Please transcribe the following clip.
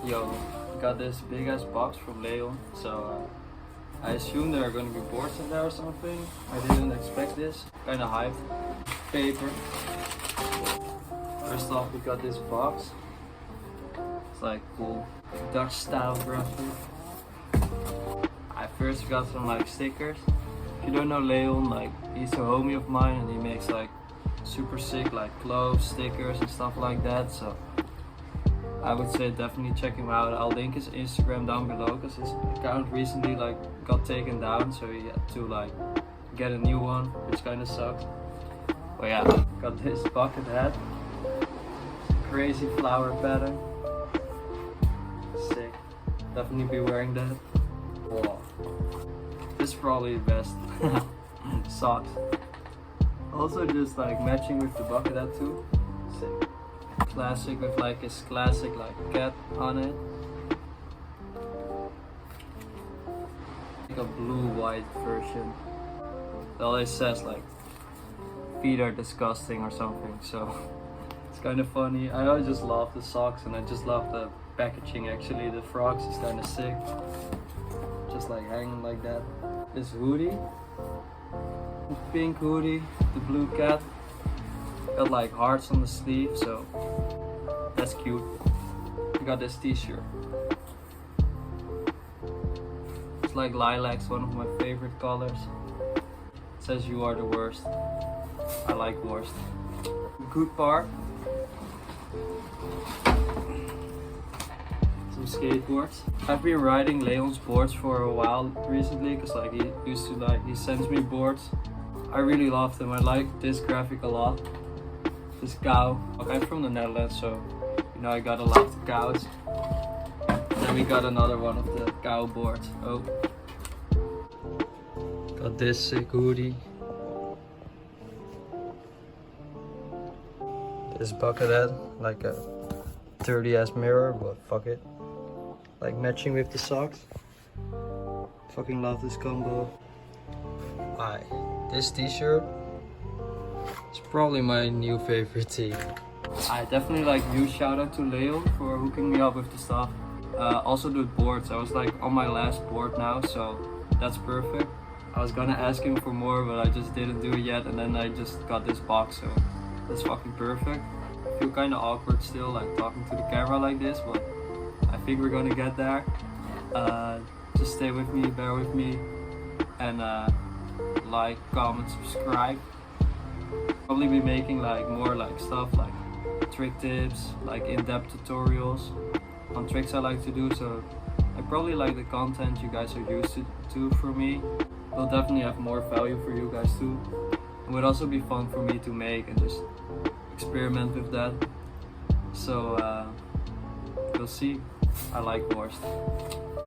Yo, got this big ass box from Leon, so I assume there are gonna be boards in there or something. I didn't expect this, kinda hyped. Paper. First off, we got this box. It's like cool Dutch style graphic. I first got some like stickers. If you don't know Leon, like he's a homie of mine and he makes like super sick like clothes, stickers and stuff like that. So I would say definitely check him out. I'll link his Instagram down below because his account recently like got taken down, so he had to like get a new one, which kind of sucked. But yeah, got this bucket hat, crazy flower pattern, sick. Definitely be wearing that. Wow. This is probably the best. Socks. Also just like matching with the bucket hat too. Sick. Classic with like his classic like cat on it. Like a blue-white version. It always says like feet are disgusting or something, so it's kind of funny. I just love the socks and I just love the packaging actually. The frogs is kind of sick. Just like hanging like that. This hoodie. The pink hoodie. The blue cat. Got like hearts on the sleeve, so that's cute. I got this t-shirt. It's like lilac's one of my favorite colors. It says you are the worst. I like worst. Good part. Some skateboards. I've been riding Leon's boards for a while recently because like he sends me boards. I really love them. I like this graphic a lot. This cow. I'm from the Netherlands, so you know I got a lot of cows. Then we got another one of the cow boards. Oh, got this sick hoodie. This bucket hat, like a dirty ass mirror, but fuck it. Like matching with the socks. Fucking love this combo. Aye, this t-shirt. It's probably my new favorite tee. I definitely like huge shout out to Leon for hooking me up with the stuff. Also the boards, I was like on my last board now, so that's perfect. I was gonna ask him for more, but I just didn't do it yet, and then I just got this box, so that's fucking perfect. I feel kinda awkward still, like talking to the camera like this, but I think we're gonna get there. Just stay with me, bear with me, and like, comment, subscribe. Probably be making like more like stuff like trick tips, like in-depth tutorials on tricks I like to do, so I probably like the content you guys are used to from me. It'll definitely have more value for you guys too. It would also be fun for me to make and just experiment with that. So we'll see. I like worst.